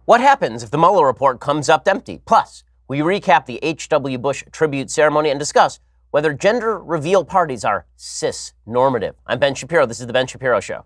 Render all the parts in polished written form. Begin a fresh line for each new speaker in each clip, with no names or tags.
What happens if the Mueller report comes up empty? Plus, we recap the H.W. Bush tribute ceremony and discuss whether gender reveal parties are cis-normative. I'm Ben Shapiro. This is The Ben Shapiro Show.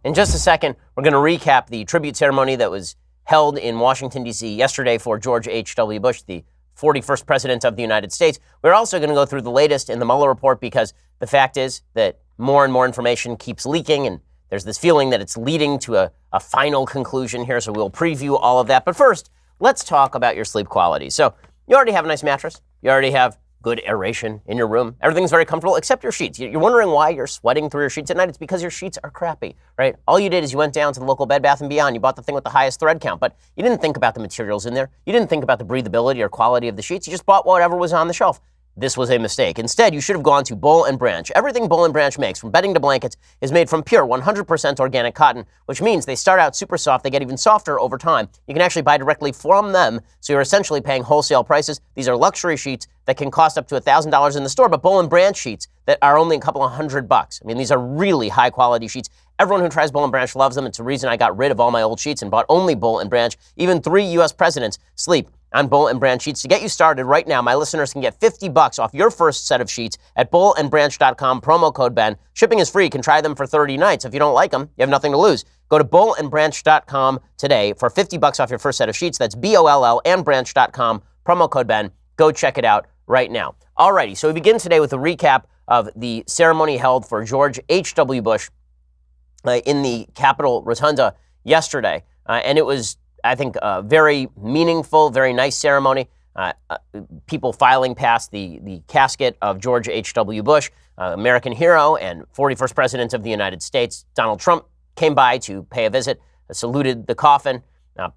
In just a second, we're going to recap the tribute ceremony that was held in Washington, D.C. yesterday for George H.W. Bush, the 41st president of the United States. We're also going to go through the latest in the Mueller report because the fact is that more and more information keeps leaking, and there's this feeling that it's leading to a final conclusion here, so we'll preview all of that. But first, let's talk about your sleep quality. So you already have a nice mattress. You already have good aeration in your room. Everything's very comfortable except your sheets. You're wondering why you're sweating through your sheets at night. It's because your sheets are crappy, right? All you did is you went down to the local Bed Bath & Beyond. You bought the thing with the highest thread count, but you didn't think about the materials in there. You didn't think about the breathability or quality of the sheets. You just bought whatever was on the shelf. This was a mistake. Instead, you should have gone to Boll & Branch. Everything Boll & Branch makes, from bedding to blankets, is made from pure 100% organic cotton, which means they start out super soft. They get even softer over time. You can actually buy directly from them, so you're essentially paying wholesale prices. These are luxury sheets that can cost up to $1,000 in the store, but Boll & Branch sheets that are only a couple of $100. I mean, these are really high-quality sheets. Everyone who tries Boll & Branch loves them. It's the reason I got rid of all my old sheets and bought only Boll & Branch. Even 3 U.S. presidents sleep on Boll & Branch sheets. To get you started right now, my listeners can get $50 off your first set of sheets at bollandbranch.com, promo code Ben. Shipping is free. You can try them for 30 nights. If you don't like them, you have nothing to lose. Go to bollandbranch.com today for $50 off your first set of sheets. That's BOLL and branch.com, promo code Ben. Go check it out right now. Alrighty, so we begin today with a recap of the ceremony held for George H.W. Bush in the Capitol Rotunda yesterday. And it was, I think, a very meaningful, very nice ceremony. People filing past the casket of George H.W. Bush, American hero and 41st president of the United States. Donald Trump came by to pay a visit, saluted the coffin.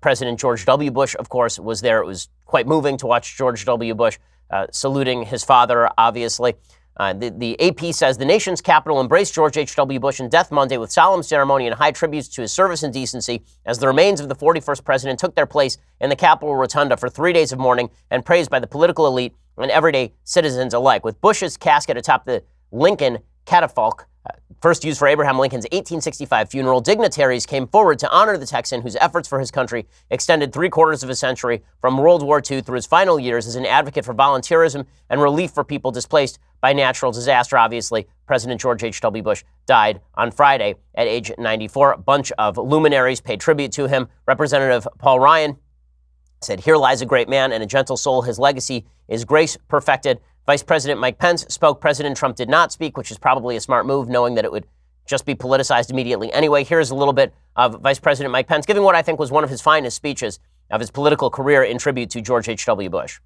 President George W. Bush, of course, was there. It was quite moving to watch George W. Bush saluting his father, obviously. The AP says the nation's capital embraced George H.W. Bush in death Monday with solemn ceremony and high tributes to his service and decency as the remains of the 41st president took their place in the Capitol Rotunda for 3 days of mourning and praised by the political elite and everyday citizens alike. With Bush's casket atop the Lincoln catafalque, first used for Abraham Lincoln's 1865 funeral, dignitaries came forward to honor the Texan whose efforts for his country extended 3/4 of a century from World War II through his final years as an advocate for volunteerism and relief for people displaced by natural disaster. Obviously, President George H.W. Bush died on Friday at age 94. A bunch of luminaries paid tribute to him. Representative Paul Ryan said, "Here lies a great man and a gentle soul. His legacy is grace perfected." Vice President Mike Pence spoke. President Trump did not speak, which is probably a smart move, knowing that it would just be politicized immediately anyway. Here's a little bit of Vice President Mike Pence giving what I think was one of his finest speeches of his political career in tribute to George H.W. Bush.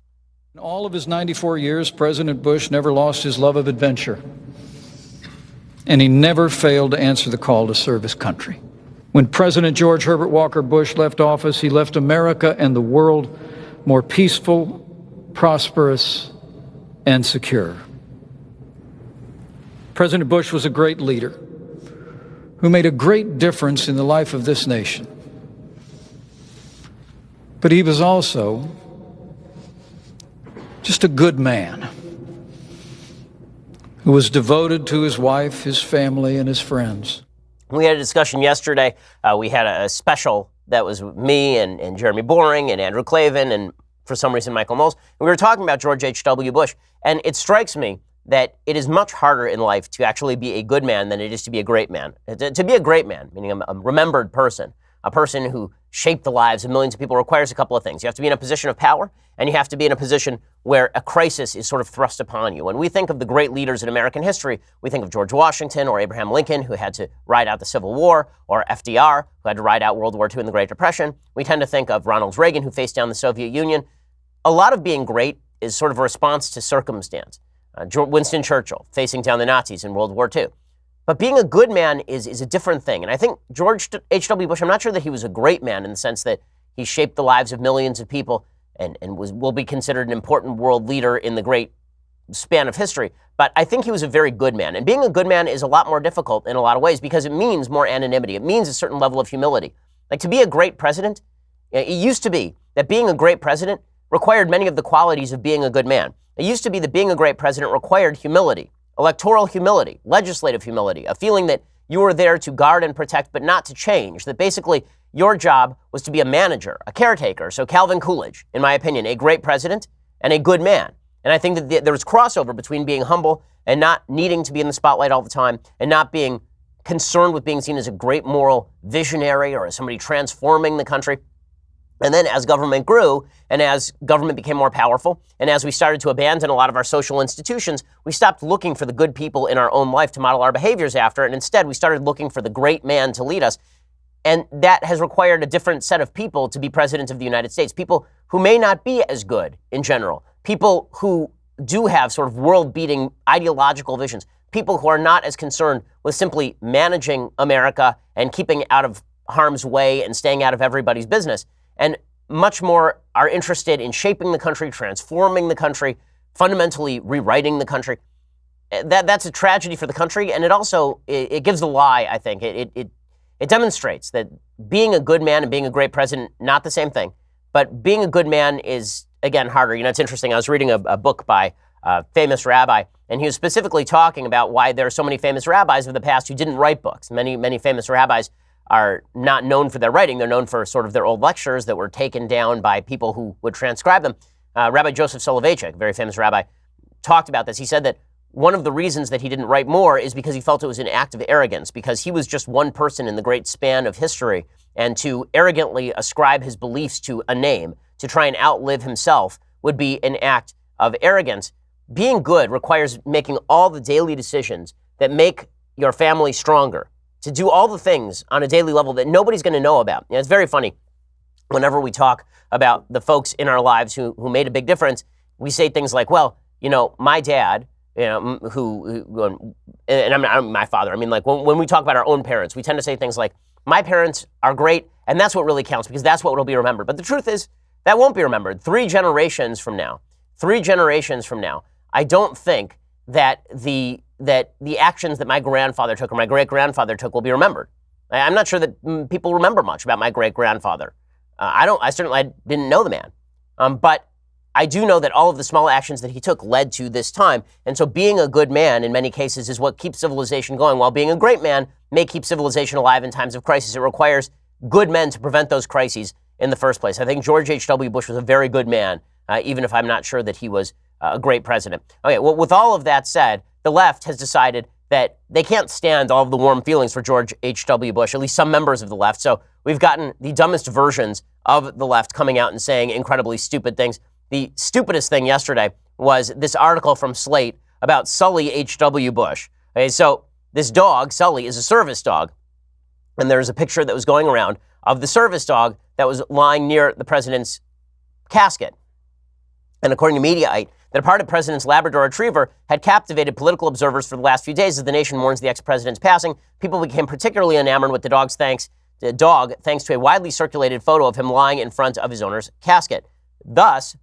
In all of his 94 years, President Bush never lost his love of adventure, and he never failed to answer the call to serve his country. When President George Herbert Walker Bush left office, he left America and the world more peaceful, prosperous, and secure. President Bush was a great leader who made a great difference in the life of this nation. But he was also just a good man who was devoted to his wife, his family, and his friends.
We had a discussion yesterday. We had a special that was me and Jeremy Boring and Andrew Klavan and for some reason Michael Knowles. And we were talking about George H.W. Bush. And it strikes me that it is much harder in life to actually be a good man than it is to be a great man. To be a great man, meaning a remembered person, a person who shaped the lives of millions of people, requires a couple of things. You have to be in a position of power, and you have to be in a position where a crisis is sort of thrust upon you. When we think of the great leaders in American history, we think of George Washington or Abraham Lincoln, who had to ride out the Civil War, or FDR, who had to ride out World War II and the Great Depression. We tend to think of Ronald Reagan, who faced down the Soviet Union. A lot of being great is sort of a response to circumstance. Winston Churchill facing down the Nazis in World War II. But being a good man is a different thing. And I think George H.W. Bush, I'm not sure that he was a great man in the sense that he shaped the lives of millions of people and will be considered an important world leader in the great span of history. But I think he was a very good man. And being a good man is a lot more difficult in a lot of ways because it means more anonymity. It means a certain level of humility. Like, to be a great president, it used to be that being a great president required many of the qualities of being a good man. It used to be that being a great president required humility, electoral humility, legislative humility, a feeling that you were there to guard and protect, but not to change. That basically your job was to be a manager, a caretaker. So Calvin Coolidge, in my opinion, a great president and a good man. And I think that there was crossover between being humble and not needing to be in the spotlight all the time and not being concerned with being seen as a great moral visionary or as somebody transforming the country. And then as government grew and as government became more powerful and as we started to abandon a lot of our social institutions, we stopped looking for the good people in our own life to model our behaviors after. And instead, we started looking for the great man to lead us. And that has required a different set of people to be president of the United States, people who may not be as good in general, people who do have sort of world-beating ideological visions, people who are not as concerned with simply managing America and keeping out of harm's way and staying out of everybody's business, and much more are interested in shaping the country, transforming the country, fundamentally rewriting the country. That's a tragedy for the country, and it also it gives the lie, I think. It demonstrates that being a good man and being a great president, not the same thing, but being a good man is, again, harder. You know, it's interesting. I was reading a book by a famous rabbi, and he was specifically talking about why there are so many famous rabbis of the past who didn't write books. Many famous rabbis are not known for their writing. They're known for sort of their old lectures that were taken down by people who would transcribe them. Rabbi Joseph Soloveitchik, a very famous rabbi, talked about this. He said that one of the reasons that he didn't write more is because he felt it was an act of arrogance, because he was just one person in the great span of history, and to arrogantly ascribe his beliefs to a name, to try and outlive himself, would be an act of arrogance. Being good requires making all the daily decisions that make your family stronger, to do all the things on a daily level that nobody's going to know about. You know, it's very funny. Whenever we talk about the folks in our lives who made a big difference, we say things like, well, you know, my dad, you know, and I'm my father. I mean, like when we talk about our own parents, we tend to say things like, my parents are great, and that's what really counts because that's what will be remembered. But the truth is, that won't be remembered. 3 generations from now, I don't think that the actions that my grandfather took or my great-grandfather took will be remembered. I'm not sure that people remember much about my great-grandfather. I certainly didn't know the man. But I do know that all of the small actions that he took led to this time. And so being a good man in many cases is what keeps civilization going, while being a great man may keep civilization alive in times of crisis. It requires good men to prevent those crises in the first place. I think George H.W. Bush was a very good man, even if I'm not sure that he was a great president. Okay, well, with all of that said, the left has decided that they can't stand all of the warm feelings for George H.W. Bush, at least some members of the left. So we've gotten the dumbest versions of the left coming out and saying incredibly stupid things. The stupidest thing yesterday was this article from Slate about Sully H.W. Bush. Okay, so this dog, Sully, is a service dog. And there's a picture that was going around of the service dog that was lying near the president's casket. And according to Mediaite, the departed president's Labrador Retriever had captivated political observers for the last few days as the nation mourns the ex-president's passing. People became particularly enamored with the dog thanks to a widely circulated photo of him lying in front of his owner's casket. Thus,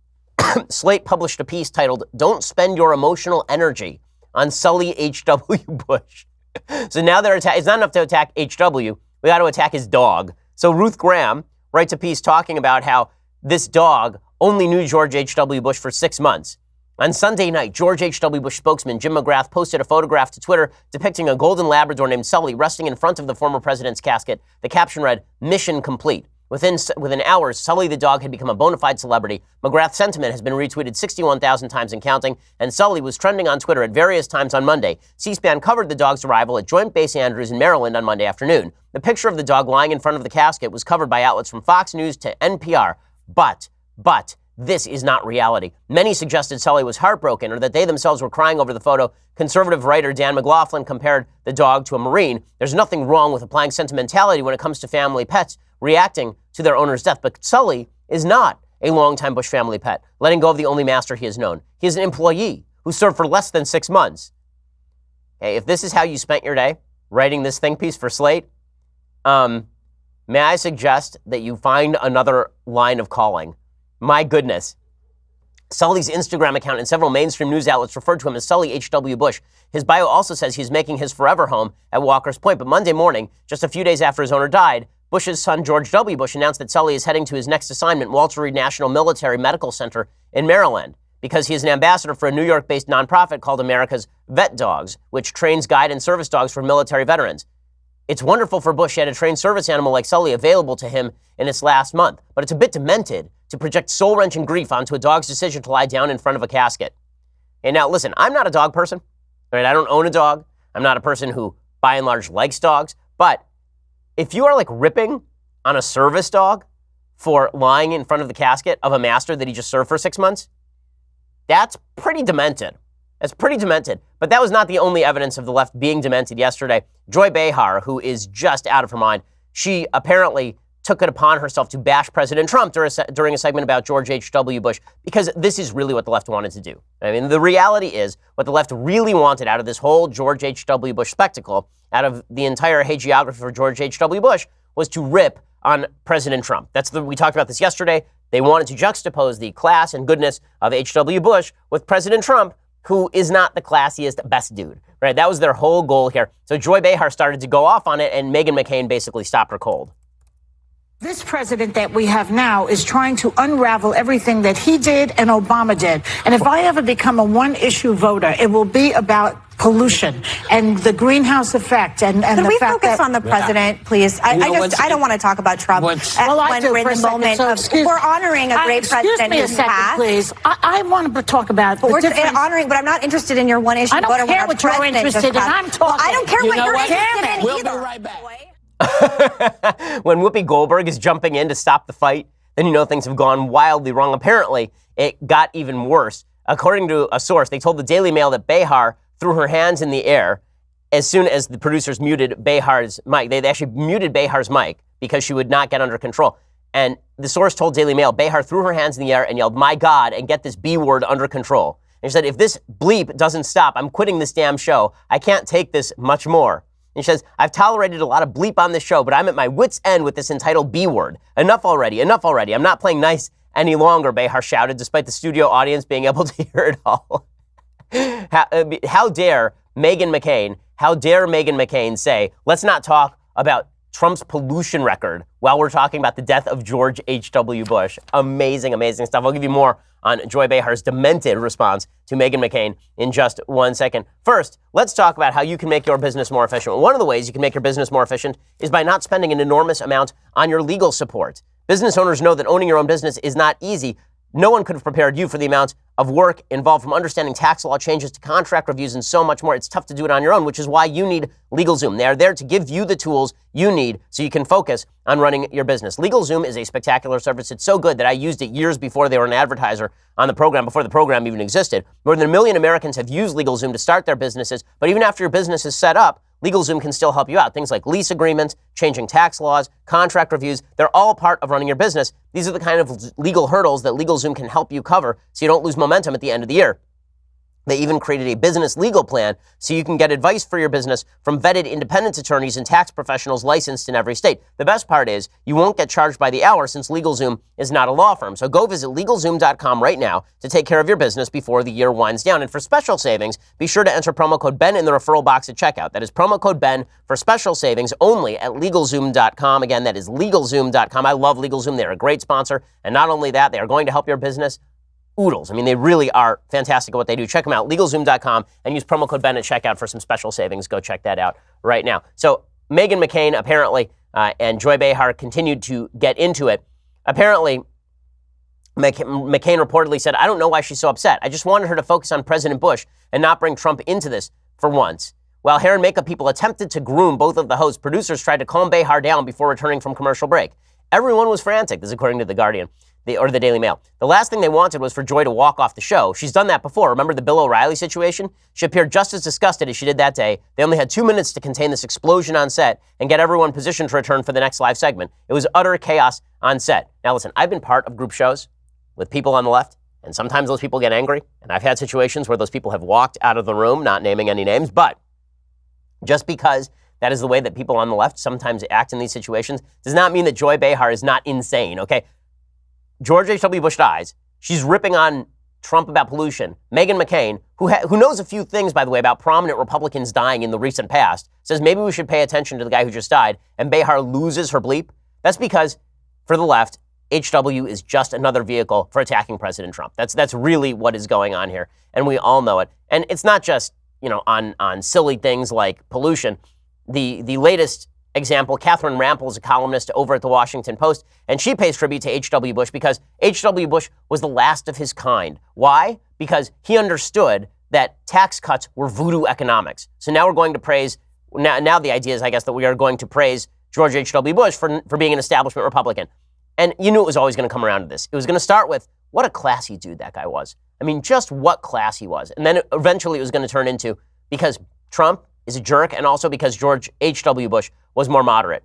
Slate published a piece titled, "Don't Spend Your Emotional Energy on Sully H.W. Bush." So now it's not enough to attack H.W., we got to attack his dog. So Ruth Graham writes a piece talking about how this dog only knew George H.W. Bush for 6 months. On Sunday night, George H.W. Bush spokesman Jim McGrath posted a photograph to Twitter depicting a golden Labrador named Sully resting in front of the former president's casket. The caption read, "Mission complete." Within hours, Sully the dog had become a bona fide celebrity. McGrath's sentiment has been retweeted 61,000 times and counting, and Sully was trending on Twitter at various times on Monday. C-SPAN covered the dog's arrival at Joint Base Andrews in Maryland on Monday afternoon. The picture of the dog lying in front of the casket was covered by outlets from Fox News to NPR. But this is not reality. Many suggested Sully was heartbroken or that they themselves were crying over the photo. Conservative writer Dan McLaughlin compared the dog to a Marine. There's nothing wrong with applying sentimentality when it comes to family pets reacting to their owner's death. But Sully is not a longtime Bush family pet, letting go of the only master he has known. He is an employee who served for less than 6 months. Hey, if this is how you spent your day writing this think piece for Slate, may I suggest that you find another line of calling? My goodness. Sully's Instagram account and several mainstream news outlets referred to him as Sully H.W. Bush. His bio also says he's making his forever home at Walker's Point. But Monday morning, just a few days after his owner died, Bush's son, George W. Bush, announced that Sully is heading to his next assignment, Walter Reed National Military Medical Center in Maryland, because he is an ambassador for a New York-based nonprofit called America's Vet Dogs, which trains guide and service dogs for military veterans. it's wonderful for Bush he had a trained service animal like Sully available to him in its last month, but it's a bit demented to project soul-wrenching grief onto a dog's decision to lie down in front of a casket. And now, listen, I'm not a dog person, right? I don't own a dog. I'm not a person who, by and large, likes dogs. But if you are like ripping on a service dog for lying in front of the casket of a master that he just served for 6 months, that's pretty demented. That's pretty demented. But that was not the only evidence of the left being demented yesterday. Joy Behar, who is just out of her mind, she apparently took it upon herself to bash President Trump during a segment about George H.W. Bush, because this is really what the left wanted to do. I mean, the reality is what the left really wanted out of this whole George H.W. Bush spectacle, out of the entire hagiography for George H.W. Bush, was to rip on President Trump. We talked about this yesterday. They wanted to juxtapose the class and goodness of H.W. Bush with President Trump, who is not the classiest, best dude, right? That was their whole goal here. So Joy Behar started to go off on it, and Meghan McCain basically stopped her cold.
This president that we have now is trying to unravel everything that he did and Obama did. And if I ever become a one-issue voter, it will be about pollution and the greenhouse effect and
Can
the
we
fact
focus
that
on the president, please? I don't want to talk about Trump
Well, I do
when we're in the moment of we're honoring a great president
Excuse me a
who's
second,
passed.
please. I want to talk about
But
the
we're
difference.
honoring, but I'm not interested in your one-issue
I don't
voter when
care
our
what you're
president just
interested in.
passed.
I'm talking.
Well, I don't care
You
what
know
you're
what?
interested in
We'll
either.
be right back.
When Whoopi Goldberg is jumping in to stop the fight, then you know things have gone wildly wrong. Apparently, it got even worse. According to a source, they told the Daily Mail that Behar threw her hands in the air as soon as the producers muted Behar's mic. They actually muted Behar's mic because she would not get under control. And the source told Daily Mail, Behar threw her hands in the air and yelled, "My God," and get this B word under control. And she said, "If this bleep doesn't stop, I'm quitting this damn show. I can't take this much more." And she says, "I've tolerated a lot of bleep on this show, but I'm at my wit's end with this entitled B word. Enough already, enough already. I'm not playing nice any longer," Behar shouted, despite the studio audience being able to hear it all. How dare Meghan McCain say, let's not talk about Trump's pollution record while we're talking about the death of George H.W. Bush. Amazing, amazing stuff. I'll give you more on Joy Behar's demented response to Meghan McCain in just 1 second. First, let's talk about how you can make your business more efficient. One of the ways you can make your business more efficient is by not spending an enormous amount on your legal support. Business owners know that owning your own business is not easy. No one could have prepared you for the amount of work involved, from understanding tax law changes to contract reviews and so much more. It's tough to do it on your own, which is why you need LegalZoom. They are there to give you the tools you need so you can focus on running your business. LegalZoom is a spectacular service. It's so good that I used it years before they were an advertiser on the program, before the program even existed. More than 1 million Americans have used LegalZoom to start their businesses, but even after your business is set up, LegalZoom can still help you out. Things like lease agreements, changing tax laws, contract reviews, they're all part of running your business. These are the kind of legal hurdles that LegalZoom can help you cover so you don't lose momentum at the end of the year. They even created a business legal plan so you can get advice for your business from vetted independent attorneys and tax professionals licensed in every state. The best part is you won't get charged by the hour since LegalZoom is not a law firm. So go visit LegalZoom.com right now to take care of your business before the year winds down. And for special savings, be sure to enter promo code BEN in the referral box at checkout. That is promo code BEN for special savings only at LegalZoom.com. Again, that is LegalZoom.com. I love LegalZoom. They're a great sponsor. And not only that, they are going to help your business oodles. I mean, they really are fantastic at what they do. Check them out, LegalZoom.com, and use promo code BEN at checkout for some special savings. Go check that out right now. So Meghan McCain apparently and Joy Behar continued to get into it. Apparently, McCain reportedly said, "I don't know why she's so upset. I just wanted her to focus on President Bush and not bring Trump into this for once." While hair and makeup people attempted to groom both of the hosts, producers tried to calm Behar down before returning from commercial break. Everyone was frantic, this is according to The Guardian. Or the Daily Mail. The last thing they wanted was for Joy to walk off the show. She's done that before. Remember the Bill O'Reilly situation? She appeared just as disgusted as she did that day. They only had 2 minutes to contain this explosion on set and get everyone positioned to return for the next live segment. It was utter chaos on set. Now listen, I've been part of group shows with people on the left, and sometimes those people get angry, and I've had situations where those people have walked out of the room, not naming any names, but just because that is the way that people on the left sometimes act in these situations does not mean that Joy Behar is not insane, okay? George H.W. Bush dies. She's ripping on Trump about pollution. Meghan McCain, who knows a few things, by the way, about prominent Republicans dying in the recent past, says maybe we should pay attention to the guy who just died, and Behar loses her bleep. That's because, for the left, HW is just another vehicle for attacking President Trump. That's really what is going on here, and we all know it. And it's not just, on silly things like pollution. The latest example, Catherine Rampell is a columnist over at the Washington Post, and she pays tribute to H.W. Bush because H.W. Bush was the last of his kind. Why? Because he understood that tax cuts were voodoo economics. So now we're going to praise, now the idea is, I guess, that we are going to praise George H.W. Bush for being an establishment Republican. And you knew it was always going to come around to this. It was going to start with what a classy dude that guy was. I mean, just what class he was. And then eventually it was going to turn into because Trump is a jerk and also because George H.W. Bush was more moderate.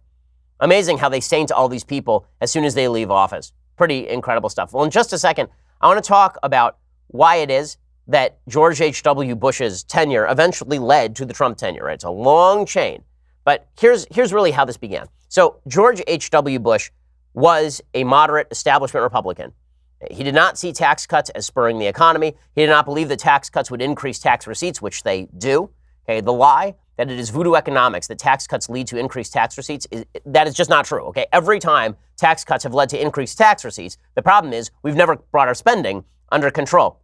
Amazing how they saint all these people as soon as they leave office. Pretty incredible stuff. Well, in just a second, I want to talk about why it is that George H.W. Bush's tenure eventually led to the Trump tenure. Right? It's a long chain. But here's really how this began. So George H.W. Bush was a moderate establishment Republican. He did not see tax cuts as spurring the economy. He did not believe that tax cuts would increase tax receipts, which they do. Okay, the lie that it is voodoo economics that tax cuts lead to increased tax receipts, that is just not true. Okay, every time tax cuts have led to increased tax receipts, the problem is we've never brought our spending under control.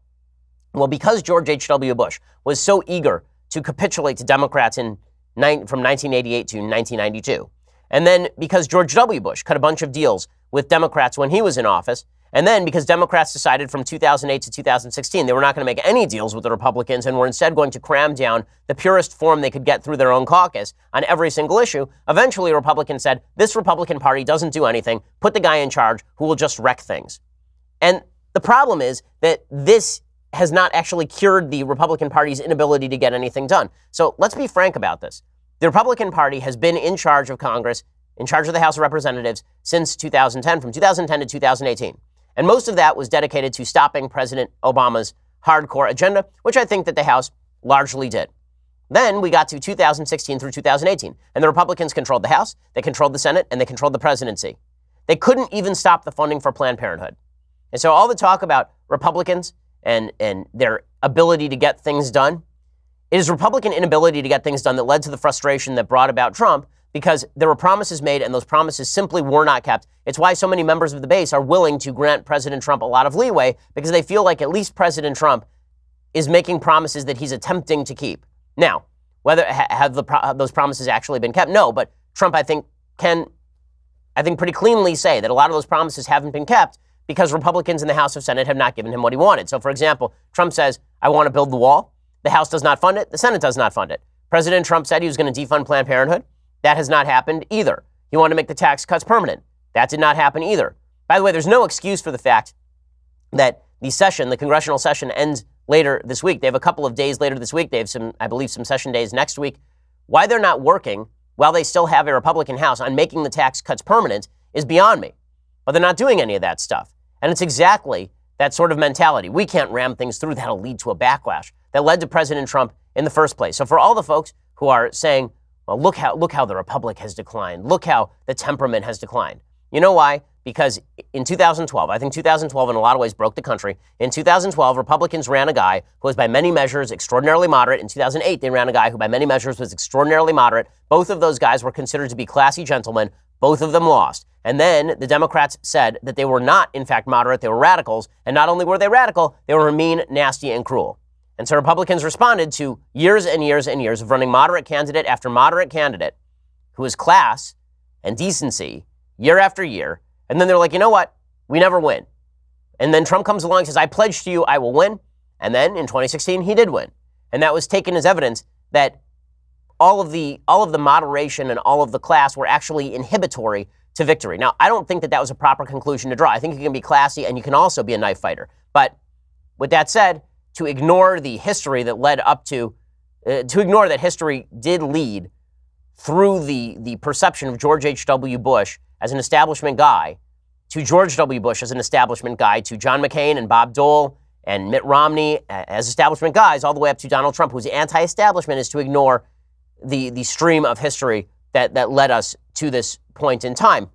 Well, because George H.W. Bush was so eager to capitulate to Democrats from 1988 to 1992, and then because George W. Bush cut a bunch of deals with Democrats when he was in office, and then because Democrats decided from 2008 to 2016 they were not going to make any deals with the Republicans and were instead going to cram down the purest form they could get through their own caucus on every single issue, eventually Republicans said, this Republican Party doesn't do anything, put the guy in charge who will just wreck things. And the problem is that this has not actually cured the Republican Party's inability to get anything done. So let's be frank about this. The Republican Party has been in charge of Congress, in charge of the House of Representatives since 2010, from 2010 to 2018. And most of that was dedicated to stopping President Obama's hardcore agenda, which I think that the House largely did. Then we got to 2016 through 2018, and the Republicans controlled the House, they controlled the Senate, and they controlled the presidency. They couldn't even stop the funding for Planned Parenthood. And so all the talk about Republicans and their ability to get things done, it is Republican inability to get things done that led to the frustration that brought about Trump, because there were promises made and those promises simply were not kept. It's why so many members of the base are willing to grant President Trump a lot of leeway, because they feel like at least President Trump is making promises that he's attempting to keep. Now, whether have those promises actually been kept? No, but Trump, I think, can pretty cleanly say that a lot of those promises haven't been kept because Republicans in the House of Senate have not given him what he wanted. So, for example, Trump says, I want to build the wall. The House does not fund it. The Senate does not fund it. President Trump said he was going to defund Planned Parenthood. That has not happened either. He wanted to make the tax cuts permanent. That did not happen either. By the way, there's no excuse for the fact that the congressional session ends later this week. They have a couple of days later this week. They have some session days next week. Why they're not working while they still have a Republican House on making the tax cuts permanent is beyond me. But they're not doing any of that stuff. And it's exactly that sort of mentality. We can't ram things through. That'll lead to a backlash that led to President Trump in the first place. So for all the folks who are saying, well, look how the Republic has declined. Look how the temperament has declined. You know why? Because in 2012, I think 2012 in a lot of ways broke the country. In 2012, Republicans ran a guy who was by many measures extraordinarily moderate. In 2008, they ran a guy who by many measures was extraordinarily moderate. Both of those guys were considered to be classy gentlemen. Both of them lost. And then the Democrats said that they were not, in fact, moderate. They were radicals. And not only were they radical, they were mean, nasty, and cruel. And so Republicans responded to years and years and years of running moderate candidate after moderate candidate who was class and decency year after year. And then they're like, you know what? We never win. And then Trump comes along and says, I pledge to you I will win. And then in 2016, he did win. And that was taken as evidence that all of the moderation and all of the class were actually inhibitory to victory. Now, I don't think that was a proper conclusion to draw. I think you can be classy and you can also be a knife fighter. But with that said, to ignore the history that led up to ignore that history did lead through the perception of George H.W. Bush as an establishment guy, to George W. Bush as an establishment guy, to John McCain and Bob Dole and Mitt Romney as establishment guys, all the way up to Donald Trump, who's anti-establishment, is to ignore the stream of history that led us to this point in time.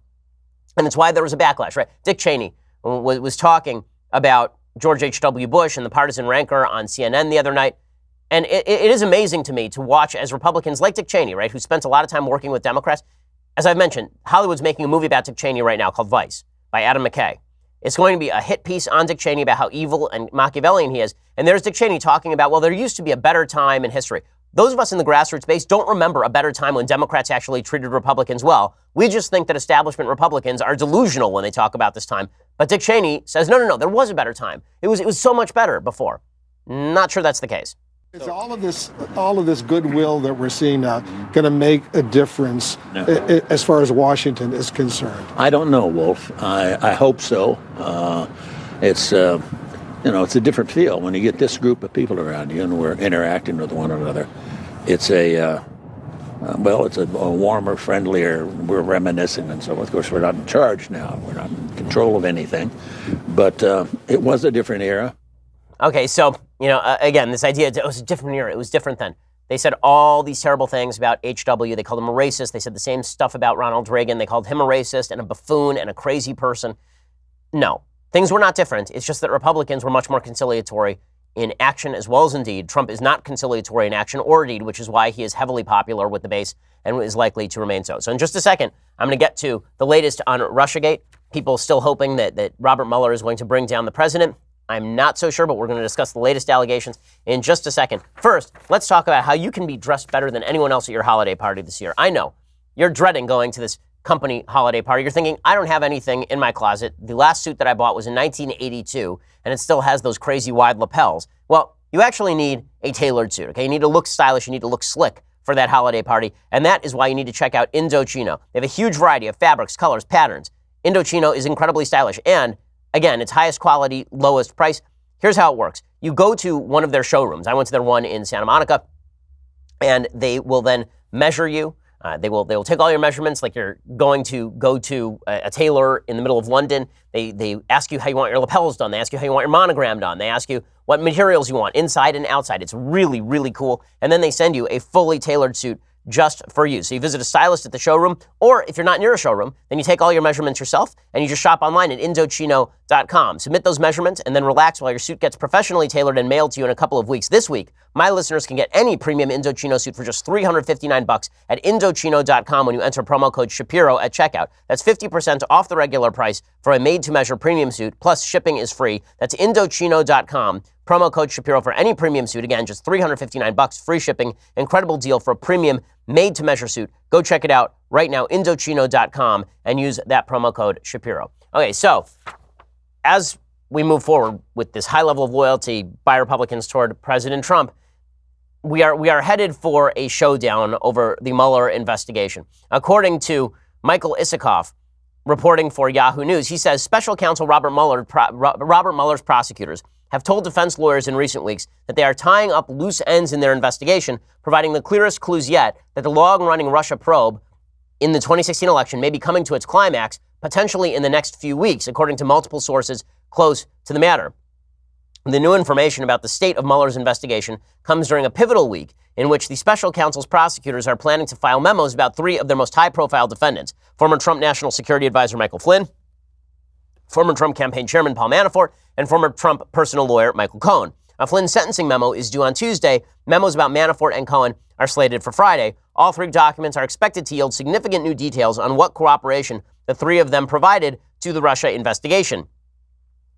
And it's why there was a backlash, right? Dick Cheney was talking about George H.W. Bush and the partisan rancor on CNN the other night. And it is amazing to me to watch as Republicans like Dick Cheney, right, who spent a lot of time working with Democrats. As I've mentioned, Hollywood's making a movie about Dick Cheney right now called Vice by Adam McKay. It's going to be a hit piece on Dick Cheney about how evil and Machiavellian he is. And there's Dick Cheney talking about, well, there used to be a better time in history. those of us in the grassroots base don't remember a better time when Democrats actually treated Republicans well. We just think that establishment Republicans are delusional when they talk about this time. But Dick Cheney says, no, there was a better time. It was so much better before. Not sure that's the case.
Is all of this goodwill that we're seeing now going to make a difference as far as Washington is concerned?
I don't know, Wolf. I hope so. It's a different feel when you get this group of people around you and we're interacting with one another. It's a warmer, friendlier. We're reminiscing and so forth. Of course, we're not in charge now. We're not in control of anything. But it was a different era.
Okay, so, again, this idea, it was a different era. It was different then. They said all these terrible things about H.W. They called him a racist. They said the same stuff about Ronald Reagan. They called him a racist and a buffoon and a crazy person. No, things were not different. It's just that Republicans were much more conciliatory in action as well as in deed. Trump is not conciliatory in action or deed, which is why he is heavily popular with the base and is likely to remain so. So in just a second, I'm going to get to the latest on Russiagate. People still hoping that Robert Mueller is going to bring down the president. I'm not so sure, but we're going to discuss the latest allegations in just a second. First, let's talk about how you can be dressed better than anyone else at your holiday party this year. I know you're dreading going to this company holiday party. You're thinking, I don't have anything in my closet. The last suit that I bought was in 1982, and it still has those crazy wide lapels. Well, you actually need a tailored suit, okay? You need to look stylish. You need to look slick for that holiday party, and that is why you need to check out Indochino. They have a huge variety of fabrics, colors, patterns. Indochino is incredibly stylish, and again, it's highest quality, lowest price. Here's how it works. You go to one of their showrooms. I went to their one in Santa Monica, and they will then measure you. They will take all your measurements like you're going to go to a tailor in the middle of London. They ask you how you want your lapels done. They ask you how you want your monogram done. They ask you what materials you want, inside and outside. It's really, really cool. And then they send you a fully tailored suit just for you. So you visit a stylist at the showroom, or if you're not near a showroom, then you take all your measurements yourself and you just shop online at Indochino.com. Submit those measurements and then relax while your suit gets professionally tailored and mailed to you in a couple of weeks. This week, my listeners can get any premium Indochino suit for just $359 at Indochino.com when you enter promo code Shapiro at checkout. That's 50% off the regular price for a made-to-measure premium suit, plus shipping is free. That's Indochino.com. Promo code Shapiro for any premium suit. Again, just $359, free shipping. Incredible deal for a premium made-to-measure suit. Go check it out right now, Indochino.com, and use that promo code Shapiro. Okay, so as we move forward with this high level of loyalty by Republicans toward President Trump, we are headed for a showdown over the Mueller investigation. According to Michael Isikoff, reporting for Yahoo News, he says special counsel Robert Mueller's prosecutors have told defense lawyers in recent weeks that they are tying up loose ends in their investigation, providing the clearest clues yet that the long-running Russia probe in the 2016 election may be coming to its climax, potentially in the next few weeks, according to multiple sources close to the matter. The new information about the state of Mueller's investigation comes during a pivotal week in which the special counsel's prosecutors are planning to file memos about three of their most high-profile defendants: former Trump National Security Advisor Michael Flynn, former Trump campaign chairman Paul Manafort, and former Trump personal lawyer Michael Cohen. A Flynn sentencing memo is due on Tuesday. Memos about Manafort and Cohen are slated for Friday. All three documents are expected to yield significant new details on what cooperation the three of them provided to the Russia investigation.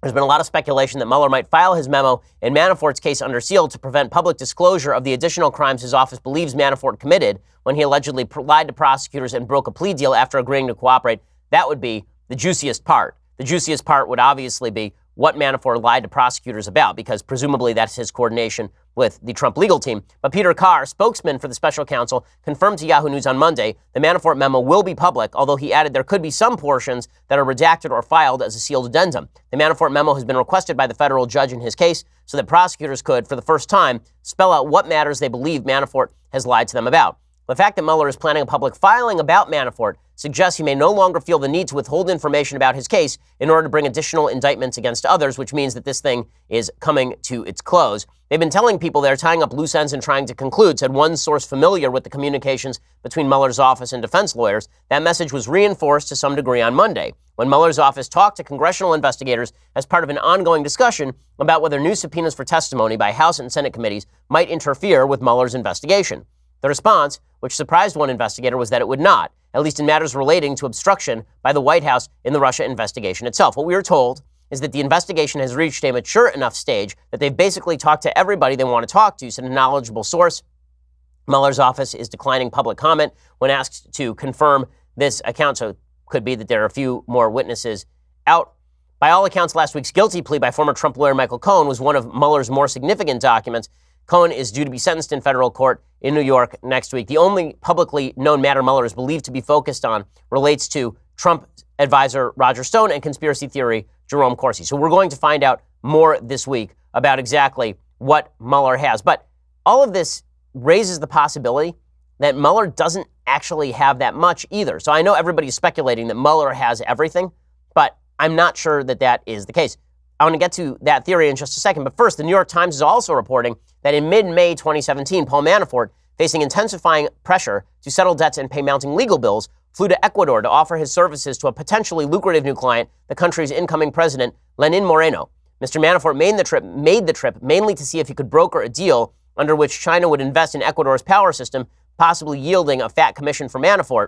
There's been a lot of speculation that Mueller might file his memo in Manafort's case under seal to prevent public disclosure of the additional crimes his office believes Manafort committed when he allegedly lied to prosecutors and broke a plea deal after agreeing to cooperate. That would be the juiciest part. The juiciest part would obviously be what Manafort lied to prosecutors about, because presumably that's his coordination with the Trump legal team. But Peter Carr, spokesman for the special counsel, confirmed to Yahoo News on Monday the Manafort memo will be public, although he added there could be some portions that are redacted or filed as a sealed addendum. The Manafort memo has been requested by the federal judge in his case so that prosecutors could, for the first time, spell out what matters they believe Manafort has lied to them about. The fact that Mueller is planning a public filing about Manafort suggests he may no longer feel the need to withhold information about his case in order to bring additional indictments against others, which means that this thing is coming to its close. They've been telling people they're tying up loose ends and trying to conclude, said one source familiar with the communications between Mueller's office and defense lawyers. That message was reinforced to some degree on Monday, when Mueller's office talked to congressional investigators as part of an ongoing discussion about whether new subpoenas for testimony by House and Senate committees might interfere with Mueller's investigation. The response, which surprised one investigator, was that it would not, at least in matters relating to obstruction by the White House in the Russia investigation itself. What we were told is that the investigation has reached a mature enough stage that they've basically talked to everybody they want to talk to, said a knowledgeable source. Mueller's office is declining public comment when asked to confirm this account, so it could be that there are a few more witnesses out. By all accounts, last week's guilty plea by former Trump lawyer Michael Cohen was one of Mueller's more significant documents. Cohen is due to be sentenced in federal court in New York next week. The only publicly known matter Mueller is believed to be focused on relates to Trump advisor Roger Stone and conspiracy theory Jerome Corsi. So we're going to find out more this week about exactly what Mueller has. But all of this raises the possibility that Mueller doesn't actually have that much either. So I know everybody's speculating that Mueller has everything, but I'm not sure that that is the case. I want to get to that theory in just a second. But first, the New York Times is also reporting that in mid-May 2017, Paul Manafort, facing intensifying pressure to settle debts and pay mounting legal bills, flew to Ecuador to offer his services to a potentially lucrative new client, the country's incoming president, Lenin Moreno. Mr. Manafort made the trip mainly to see if he could broker a deal under which China would invest in Ecuador's power system, possibly yielding a fat commission for Manafort.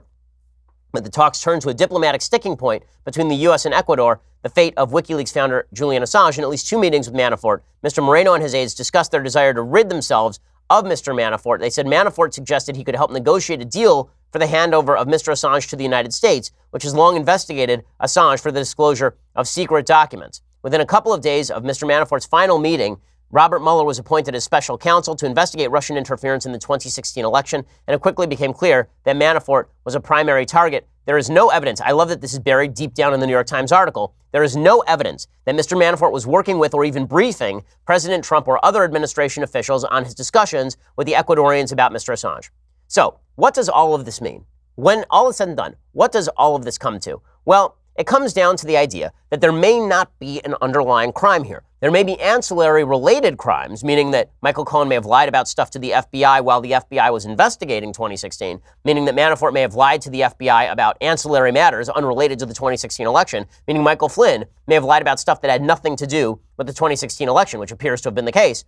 But the talks turned to a diplomatic sticking point between the U.S. and Ecuador, the fate of WikiLeaks founder Julian Assange. In at least 2 meetings with Manafort, Mr. Moreno and his aides discussed their desire to rid themselves of Mr. Manafort. They said Manafort suggested he could help negotiate a deal for the handover of Mr. Assange to the United States, which has long investigated Assange for the disclosure of secret documents. Within a couple of days of Mr. Manafort's final meeting, Robert Mueller was appointed as special counsel to investigate Russian interference in the 2016 election, and it quickly became clear that Manafort was a primary target. There is no evidence. I love that this is buried deep down in the New York Times article. There is no evidence that Mr. Manafort was working with or even briefing President Trump or other administration officials on his discussions with the Ecuadorians about Mr. Assange. So, what does all of this mean? When all is said and done, what does all of this come to? Well, it comes down to the idea that there may not be an underlying crime here. There may be ancillary related crimes, meaning that Michael Cohen may have lied about stuff to the FBI while the FBI was investigating 2016, meaning that Manafort may have lied to the FBI about ancillary matters unrelated to the 2016 election, meaning Michael Flynn may have lied about stuff that had nothing to do with the 2016 election, which appears to have been the case.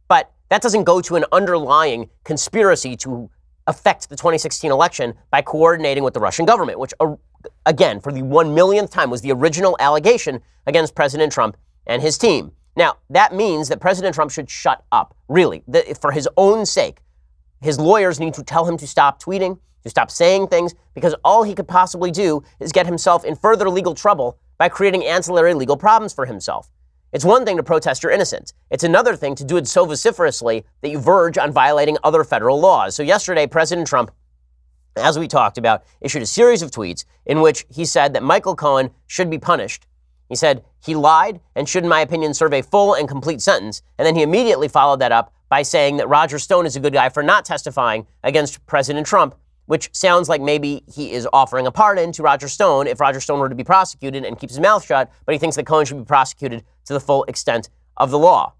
But that doesn't go to an underlying conspiracy to affect the 2016 election by coordinating with the Russian government, which, again, for the 1 millionth time, was the original allegation against President Trump and his team. Now, that means that President Trump should shut up, really, for his own sake. His lawyers need to tell him to stop tweeting, to stop saying things, because all he could possibly do is get himself in further legal trouble by creating ancillary legal problems for himself. It's one thing to protest your innocence. It's another thing to do it so vociferously that you verge on violating other federal laws. So yesterday, President Trump, as we talked about, issued a series of tweets in which he said that Michael Cohen should be punished. He said he lied and should, in my opinion, serve a full and complete sentence. And then he immediately followed that up by saying that Roger Stone is a good guy for not testifying against President Trump, which sounds like maybe he is offering a pardon to Roger Stone if Roger Stone were to be prosecuted and keeps his mouth shut, but he thinks that Cohen should be prosecuted to the full extent of the law.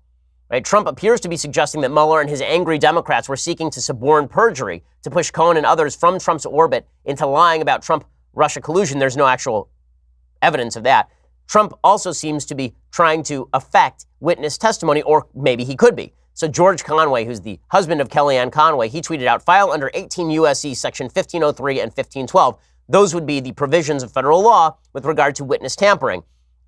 Right? Trump appears to be suggesting that Mueller and his angry Democrats were seeking to suborn perjury to push Cohen and others from Trump's orbit into lying about Trump-Russia collusion. There's no actual evidence of that. Trump also seems to be trying to affect witness testimony, or maybe he could be. So George Conway, who's the husband of Kellyanne Conway, he tweeted out, file under 18 U.S.C. section 1503 and 1512. Those would be the provisions of federal law with regard to witness tampering.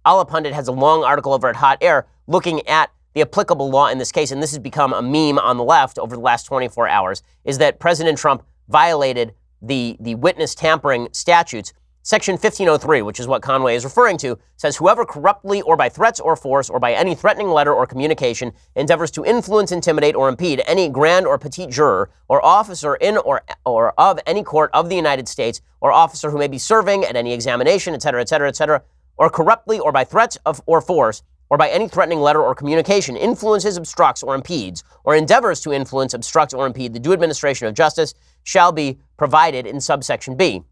Allah Pundit has a long article over at Hot Air looking at the applicable law in this case, and this has become a meme on the left over the last 24 hours, is that President Trump violated the witness tampering statutes. Section 1503, which is what Conway is referring to, says whoever corruptly or by threats or force or by any threatening letter or communication endeavors to influence, intimidate, or impede any grand or petite juror or officer in or of any court of the United States or officer who may be serving at any examination, et cetera, or corruptly or by threats of or force or by any threatening letter or communication influences, obstructs, or impedes, or endeavors to influence, obstruct, or impede the due administration of justice shall be provided in subsection B.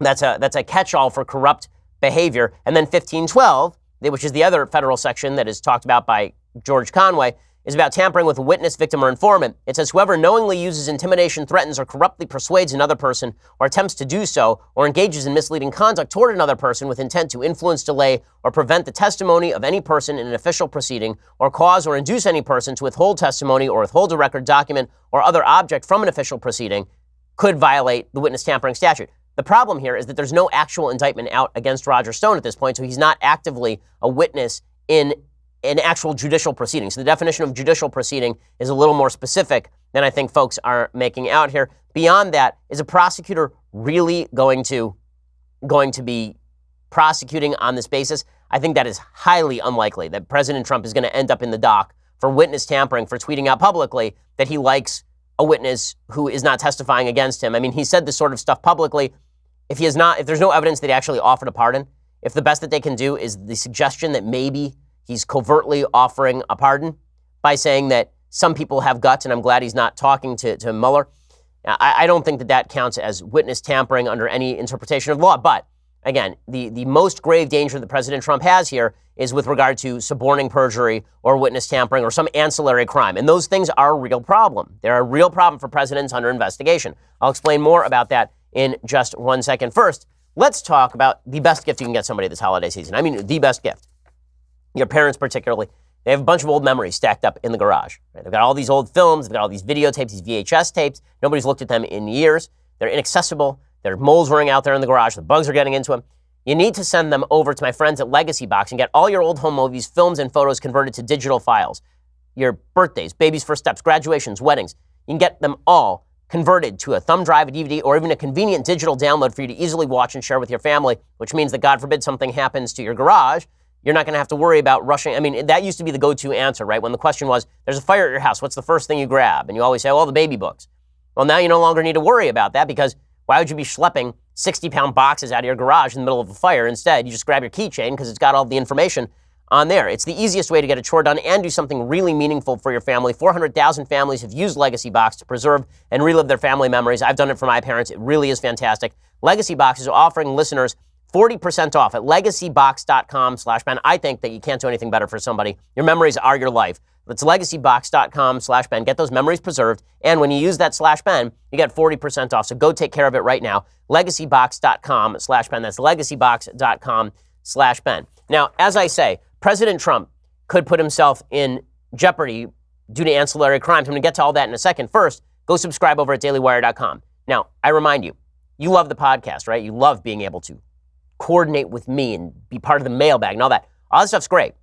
That's a catch-all for corrupt behavior. And then 1512, which is the other federal section that is talked about by George Conway, is about tampering with a witness, victim, or informant. It says whoever knowingly uses intimidation, threatens, or corruptly persuades another person or attempts to do so, or engages in misleading conduct toward another person with intent to influence, delay, or prevent the testimony of any person in an official proceeding, or cause or induce any person to withhold testimony or withhold a record, document, or other object from an official proceeding, could violate the witness tampering statute. The problem here is that there's no actual indictment out against Roger Stone at this point, so he's not actively a witness in an actual judicial proceeding. So the definition of judicial proceeding is a little more specific than I think folks are making out here. Beyond that, is a prosecutor really going to be prosecuting on this basis? I think that is highly unlikely, that President Trump is going to end up in the dock for witness tampering, for tweeting out publicly that he likes a witness who is not testifying against him. I mean, he said this sort of stuff publicly. If there's no evidence that he actually offered a pardon, if the best that they can do is the suggestion that maybe he's covertly offering a pardon by saying that some people have guts, and I'm glad he's not talking to Mueller, I don't think that counts as witness tampering under any interpretation of law. But again, the most grave danger that President Trump has here is with regard to suborning perjury or witness tampering or some ancillary crime. And those things are a real problem. They're a real problem for presidents under investigation. I'll explain more about that in just 1 second. First, let's talk about the best gift you can get somebody this holiday season. I mean, the best gift. Your parents particularly. They have a bunch of old memories stacked up in the garage. Right? They've got all these old films. They've got all these videotapes, these VHS tapes. Nobody's looked at them in years. They're inaccessible. There are moles running out there in the garage. The bugs are getting into them. You need to send them over to my friends at Legacy Box and get all your old home movies, films, and photos converted to digital files. Your birthdays, baby's first steps, graduations, weddings. You can get them all converted to a thumb drive, a DVD, or even a convenient digital download for you to easily watch and share with your family, which means that, God forbid, something happens to your garage, you're not going to have to worry about rushing. I mean, that used to be the go-to answer, right? When the question was, there's a fire at your house, what's the first thing you grab? And you always say, well, the baby books. Well, now you no longer need to worry about that, because why would you be schlepping 60-pound boxes out of your garage in the middle of a fire? Instead, you just grab your keychain because it's got all the information on there. It's the easiest way to get a chore done and do something really meaningful for your family. 400,000 families have used Legacy Box to preserve and relive their family memories. I've done it for my parents. It really is fantastic. Legacy Box is offering listeners 40% off at legacybox.com/Ben. I think that you can't do anything better for somebody. Your memories are your life. It's legacybox.com/Ben. Get those memories preserved. And when you use that /Ben, you get 40% off. So go take care of it right now. Legacybox.com/Ben. That's legacybox.com/Ben. Now, as I say, President Trump could put himself in jeopardy due to ancillary crimes. I'm going to get to all that in a second. First, go subscribe over at dailywire.com. Now, I remind you, you love the podcast, right? You love being able to coordinate with me and be part of the mailbag and all that. All that stuff's great.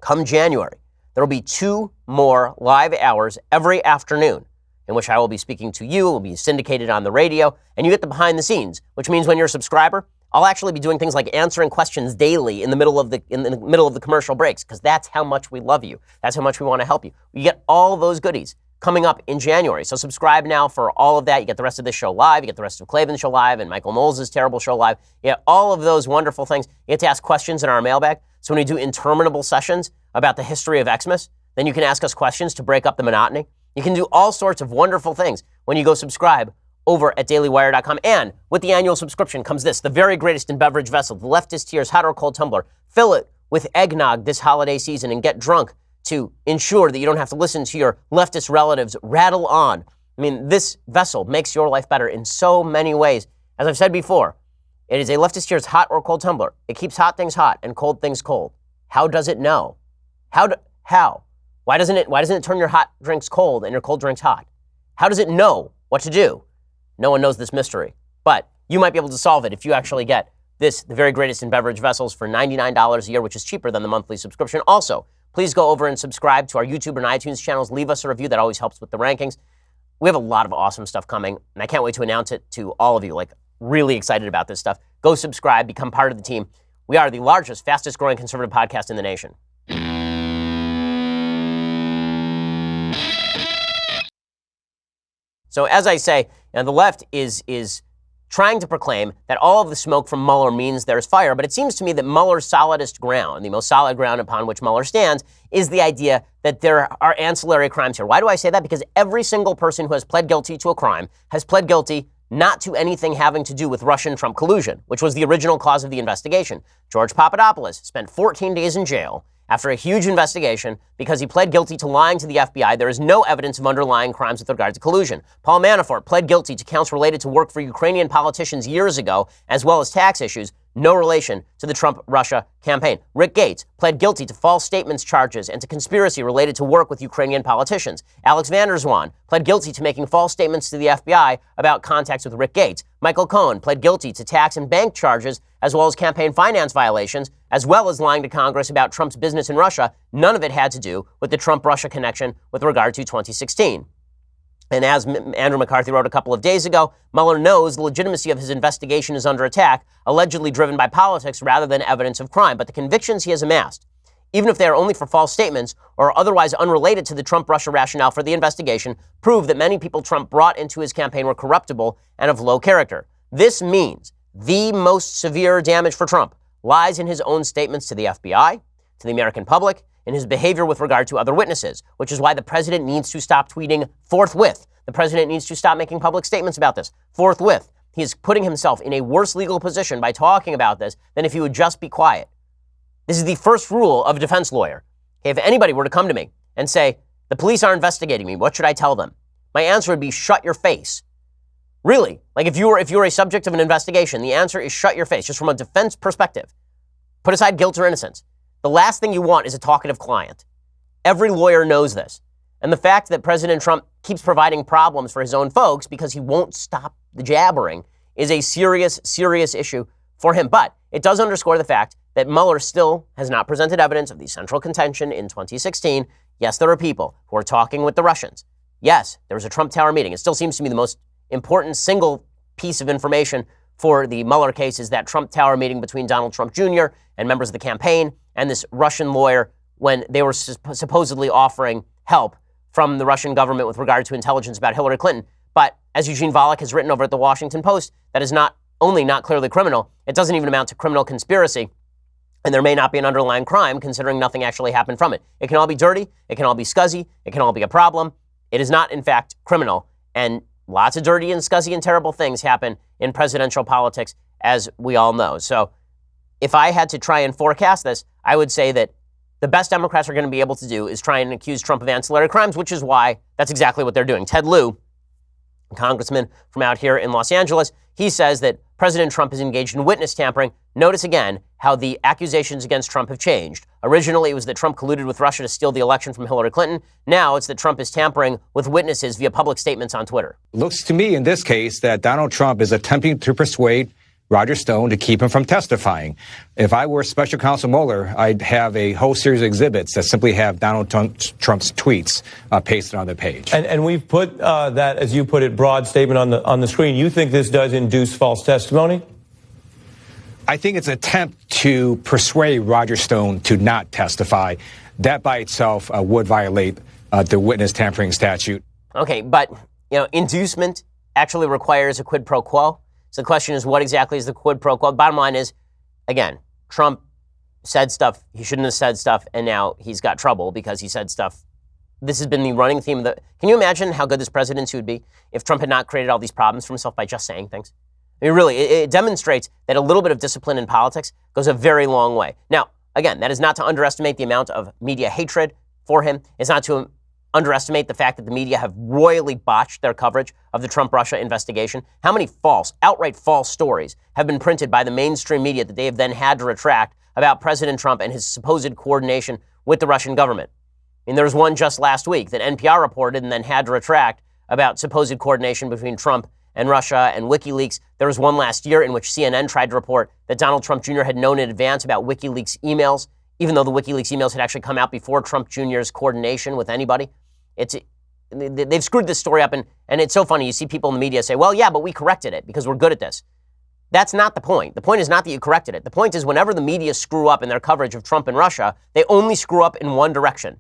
Come January, there will be 2 more live hours every afternoon in which I will be speaking to you. It will be syndicated on the radio, and you get the behind the scenes, which means when you're a subscriber, I'll actually be doing things like answering questions daily in the middle of the commercial breaks, because that's how much we love you. That's how much we want to help you. You get all those goodies coming up in January. So subscribe now for all of that. You get the rest of this show live. You get the rest of Klavan's show live and Michael Knowles' terrible show live. You get all of those wonderful things. You get to ask questions in our mailbag. So when we do interminable sessions about the history of Xmas, then you can ask us questions to break up the monotony. You can do all sorts of wonderful things when you go subscribe over at dailywire.com. And with the annual subscription comes this, the very greatest in beverage vessel, the leftist tears hot or cold tumbler. Fill it with eggnog this holiday season and get drunk to ensure that you don't have to listen to your leftist relatives rattle on. I mean, this vessel makes your life better in so many ways. As I've said before, it is a leftist tears hot or cold tumbler. It keeps hot things hot and cold things cold. How does it know? How? Why doesn't it turn your hot drinks cold and your cold drinks hot? How does it know what to do? No one knows this mystery, but you might be able to solve it if you actually get this, the very greatest in beverage vessels, for $99 a year, which is cheaper than the monthly subscription. Also, please go over and subscribe to our YouTube and iTunes channels. Leave us a review. That always helps with the rankings. We have a lot of awesome stuff coming, and I can't wait to announce it to all of you. Like, really excited about this stuff. Go subscribe, become part of the team. We are the largest, fastest growing conservative podcast in the nation. So as I say, the left is trying to proclaim that all of the smoke from Mueller means there's fire, but it seems to me that Mueller's solidest ground, the most solid ground upon which Mueller stands, is the idea that there are ancillary crimes here. Why do I say that? Because every single person who has pled guilty to a crime has pled guilty not to anything having to do with Russian-Trump collusion, which was the original cause of the investigation. George Papadopoulos spent 14 days in jail after a huge investigation because he pled guilty to lying to the FBI. There is no evidence of underlying crimes with regard to collusion. Paul Manafort pled guilty to counts related to work for Ukrainian politicians years ago, as well as tax issues, no relation to the Trump-Russia campaign. Rick Gates pled guilty to false statements charges and to conspiracy related to work with Ukrainian politicians. Alex van der Zwaan pled guilty to making false statements to the FBI about contacts with Rick Gates. Michael Cohen pled guilty to tax and bank charges, as well as campaign finance violations, as well as lying to Congress about Trump's business in Russia. None of it had to do with the Trump-Russia connection with regard to 2016. And as Andrew McCarthy wrote a couple of days ago, Mueller knows the legitimacy of his investigation is under attack, allegedly driven by politics rather than evidence of crime. But the convictions he has amassed, even if they are only for false statements or otherwise unrelated to the Trump-Russia rationale for the investigation, prove that many people Trump brought into his campaign were corruptible and of low character. This means the most severe damage for Trump lies in his own statements to the FBI, to the American public, in his behavior with regard to other witnesses, which is why the president needs to stop tweeting forthwith. The president needs to stop making public statements about this forthwith. He is putting himself in a worse legal position by talking about this than if he would just be quiet. This is the first rule of a defense lawyer. If anybody were to come to me and say, the police are investigating me, what should I tell them? My answer would be, shut your face. Really, like if you're a subject of an investigation, the answer is shut your face, just from a defense perspective. Put aside guilt or innocence. The last thing you want is a talkative client. Every lawyer knows this. And the fact that President Trump keeps providing problems for his own folks because he won't stop the jabbering is a serious, serious issue for him. But it does underscore the fact that Mueller still has not presented evidence of the central contention in 2016. Yes, there are people who are talking with the Russians. Yes, there was a Trump Tower meeting. It still seems to me the most important single piece of information for the Mueller case is that Trump Tower meeting between Donald Trump Jr. and members of the campaign and this Russian lawyer when they were supposedly offering help from the Russian government with regard to intelligence about Hillary Clinton. But as Eugene Volokh has written over at the Washington Post, that is not only not clearly criminal, it doesn't even amount to criminal conspiracy. And there may not be an underlying crime considering nothing actually happened from it. It can all be dirty. It can all be scuzzy. It can all be a problem. It is not, in fact, criminal. And lots of dirty and scuzzy and terrible things happen in presidential politics, as we all know. So if I had to try and forecast this, I would say that the best Democrats are going to be able to do is try and accuse Trump of ancillary crimes, which is why that's exactly what they're doing. Ted Lieu, a congressman from out here in Los Angeles, he says that President Trump is engaged in witness tampering. Notice again how the accusations against Trump have changed. Originally, it was that Trump colluded with Russia to steal the election from Hillary Clinton. Now it's that Trump is tampering with witnesses via public statements on Twitter.
Looks to me in this case that Donald Trump is attempting to persuade Roger Stone to keep him from testifying. If I were Special Counsel Mueller, I'd have a whole series of exhibits that simply have Donald Trump's tweets pasted on the page.
And we've put that, as you put it, broad statement on the screen. You think this does induce false testimony?
I think it's an attempt to persuade Roger Stone to not testify. That by itself would violate the witness tampering statute.
Okay, but inducement actually requires a quid pro quo. So the question is, what exactly is the quid pro quo? Bottom line is, again, Trump said stuff he shouldn't have said stuff, and now he's got trouble because he said stuff. This has been the running theme of the... Can you imagine how good this presidency would be if Trump had not created all these problems for himself by just saying things? I mean, really, it demonstrates that a little bit of discipline in politics goes a very long way. Now, again, that is not to underestimate the amount of media hatred for him. It's not to underestimate the fact that the media have royally botched their coverage of the Trump-Russia investigation. How many outright false stories have been printed by the mainstream media that they have then had to retract about President Trump and his supposed coordination with the Russian government? I mean, there was one just last week that NPR reported and then had to retract about supposed coordination between Trump and Russia and WikiLeaks. There was one last year in which CNN tried to report that Donald Trump Jr. had known in advance about WikiLeaks emails, even though the WikiLeaks emails had actually come out before Trump Jr.'s coordination with anybody. They've screwed this story up, and it's so funny. You see people in the media say, well, yeah, but we corrected it because we're good at this. That's not the point. The point is not that you corrected it. The point is whenever the media screw up in their coverage of Trump and Russia, they only screw up in one direction.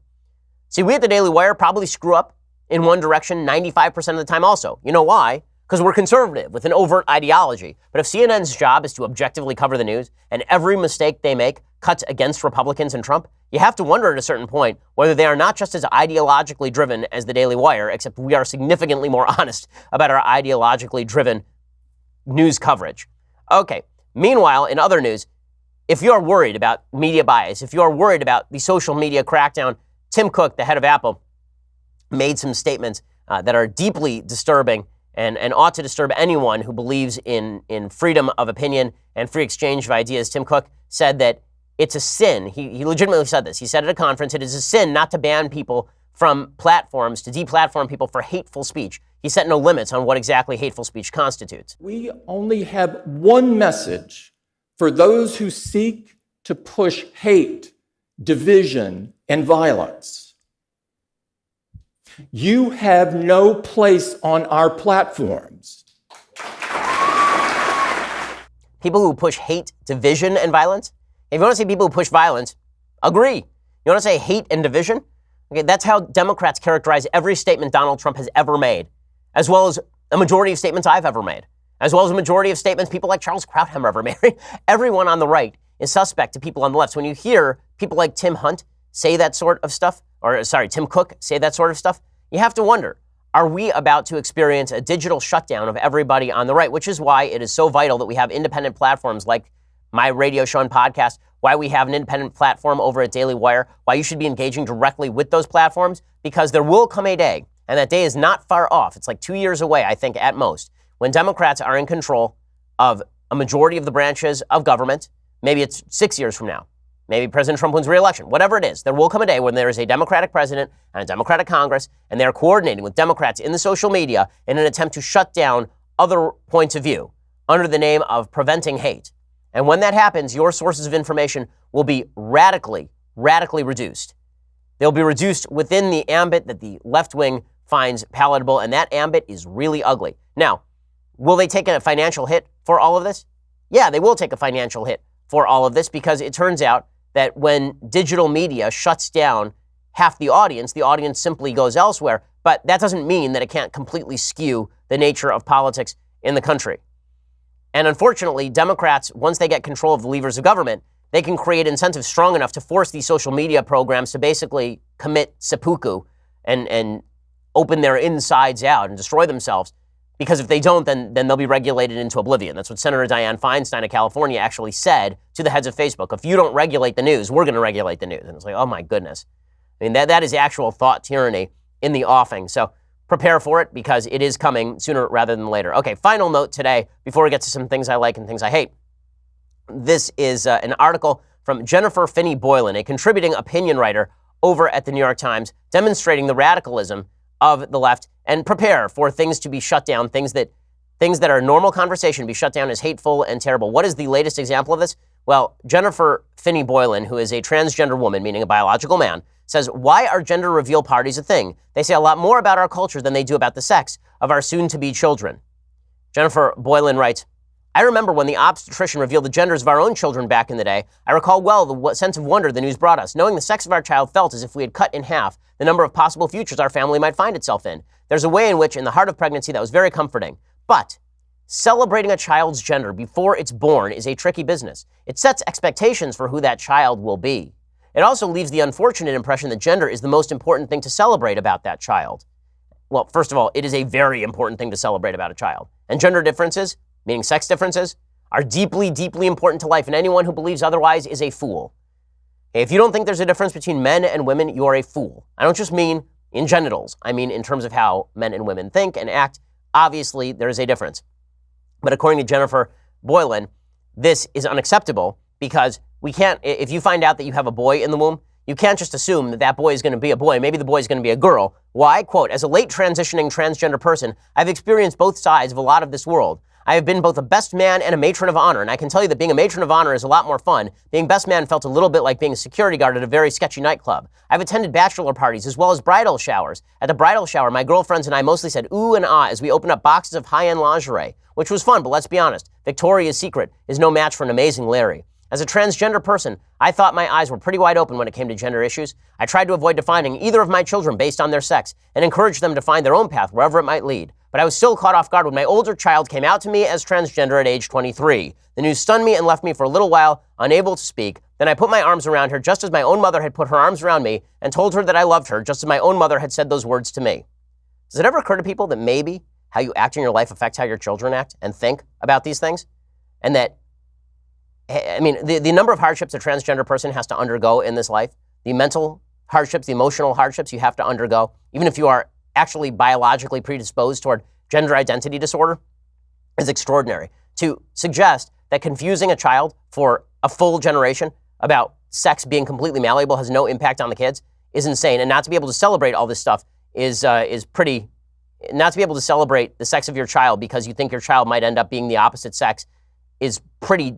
See, we at the Daily Wire probably screw up in one direction 95% of the time also. You know why? Because we're conservative with an overt ideology. But if CNN's job is to objectively cover the news and every mistake they make cuts against Republicans and Trump, you have to wonder at a certain point whether they are not just as ideologically driven as the Daily Wire, except we are significantly more honest about our ideologically driven news coverage. Okay, meanwhile, in other news, if you are worried about media bias, if you are worried about the social media crackdown, Tim Cook, the head of Apple, made some statements that are deeply disturbing and ought to disturb anyone who believes in freedom of opinion and free exchange of ideas. Tim Cook said that it's a sin. He legitimately said this. He said at a conference, it is a sin not to ban people from platforms, to deplatform people for hateful speech. He set no limits on what exactly hateful speech constitutes.
We only have one message for those who seek to push hate, division, and violence. You have no place on our platforms.
People who push hate, division, and violence. If you want to say people who push violence, agree. You want to say hate and division? Okay, that's how Democrats characterize every statement Donald Trump has ever made, as well as a majority of statements I've ever made, as well as a majority of statements people like Charles Krauthammer ever made. Everyone on the right is suspect to people on the left. So when you hear people like Tim Hunt say that sort of stuff, Tim Cook say that sort of stuff, you have to wonder, are we about to experience a digital shutdown of everybody on the right? Which is why it is so vital that we have independent platforms like my radio show and podcast, why we have an independent platform over at Daily Wire, why you should be engaging directly with those platforms, because there will come a day, and that day is not far off. It's like 2 years away, I think, at most, when Democrats are in control of a majority of the branches of government. Maybe it's 6 years from now. Maybe President Trump wins re-election. Whatever it is, there will come a day when there is a Democratic president and a Democratic Congress, and they're coordinating with Democrats in the social media in an attempt to shut down other points of view under the name of preventing hate. And when that happens, your sources of information will be radically reduced. They'll be reduced within the ambit that the left wing finds palatable, and that ambit is really ugly. Now, will they take a financial hit for all of this? Yeah, they will take a financial hit for all of this, because it turns out that when digital media shuts down half the audience simply goes elsewhere. But that doesn't mean that it can't completely skew the nature of politics in the country. And unfortunately, Democrats, once they get control of the levers of government, they can create incentives strong enough to force these social media programs to basically commit seppuku and open their insides out and destroy themselves. Because if they don't, then they'll be regulated into oblivion. That's what Senator Dianne Feinstein of California actually said to the heads of Facebook. If you don't regulate the news, we're going to regulate the news. And it's like, oh my goodness. I mean, that is actual thought tyranny in the offing. So prepare for it, because it is coming sooner rather than later. Okay, final note today, before we get to some things I like and things I hate. This is an article from Jennifer Finney Boylan, a contributing opinion writer over at the New York Times, demonstrating the radicalism of the left, and prepare for things to be shut down, things that are normal conversation be shut down as hateful and terrible. What is the latest example of this? Well, Jennifer Finney Boylan, who is a transgender woman, meaning a biological man, says, why are gender reveal parties a thing? They say a lot more about our culture than they do about the sex of our soon-to-be children. Jennifer Boylan writes, I remember when the obstetrician revealed the genders of our own children back in the day. I recall well the sense of wonder the news brought us. Knowing the sex of our child felt as if we had cut in half the number of possible futures our family might find itself in. There's a way in which, in the heart of pregnancy, that was very comforting. But celebrating a child's gender before it's born is a tricky business. It sets expectations for who that child will be. It also leaves the unfortunate impression that gender is the most important thing to celebrate about that child. Well, first of all, it is a very important thing to celebrate about a child. And gender differences, meaning sex differences, are deeply, deeply important to life, and anyone who believes otherwise is a fool. If you don't think there's a difference between men and women, you are a fool. I don't just mean in genitals. I mean in terms of how men and women think and act. Obviously, there is a difference. But according to Jennifer Boylan, this is unacceptable, because we can't, if you find out that you have a boy in the womb, you can't just assume that that boy is going to be a boy. Maybe the boy is going to be a girl. Why? Quote, as a late transitioning transgender person, I've experienced both sides of a lot of this world. I have been both a best man and a matron of honor, and I can tell you that being a matron of honor is a lot more fun. Being best man felt a little bit like being a security guard at a very sketchy nightclub. I've attended bachelor parties as well as bridal showers. At the bridal shower, my girlfriends and I mostly said ooh and ah as we opened up boxes of high-end lingerie, which was fun, but let's be honest, Victoria's Secret is no match for an amazing Larry. As a transgender person, I thought my eyes were pretty wide open when it came to gender issues. I tried to avoid defining either of my children based on their sex and encouraged them to find their own path wherever it might lead. But I was still caught off guard when my older child came out to me as transgender at age 23. The news stunned me and left me for a little while unable to speak. Then I put my arms around her just as my own mother had put her arms around me and told her that I loved her just as my own mother had said those words to me. Does it ever occur to people that maybe how you act in your life affects how your children act and think about these things? And that, I mean, the number of hardships a transgender person has to undergo in this life, the mental hardships, the emotional hardships you have to undergo, even if you are actually biologically predisposed toward gender identity disorder, is extraordinary. To suggest that confusing a child for a full generation about sex being completely malleable has no impact on the kids is insane. And not to be able to celebrate all this stuff is pretty, not to be able to celebrate the sex of your child because you think your child might end up being the opposite sex is pretty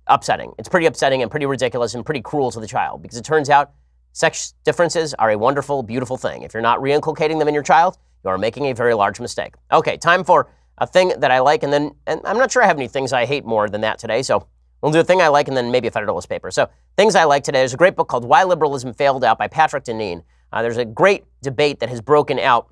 upsetting. It's pretty upsetting and pretty ridiculous and pretty cruel to the child, because it turns out Sex differences are a wonderful, beautiful thing. If you're not reinculcating them in your child, you are making a very large mistake. Okay, time for a thing that I like, and I'm not sure I have any things I hate more than that today, so we'll do a thing I like and then maybe a Federalist paper. So things I like today. There's a great book called Why Liberalism Failed Out by Patrick Deneen. There's a great debate that has broken out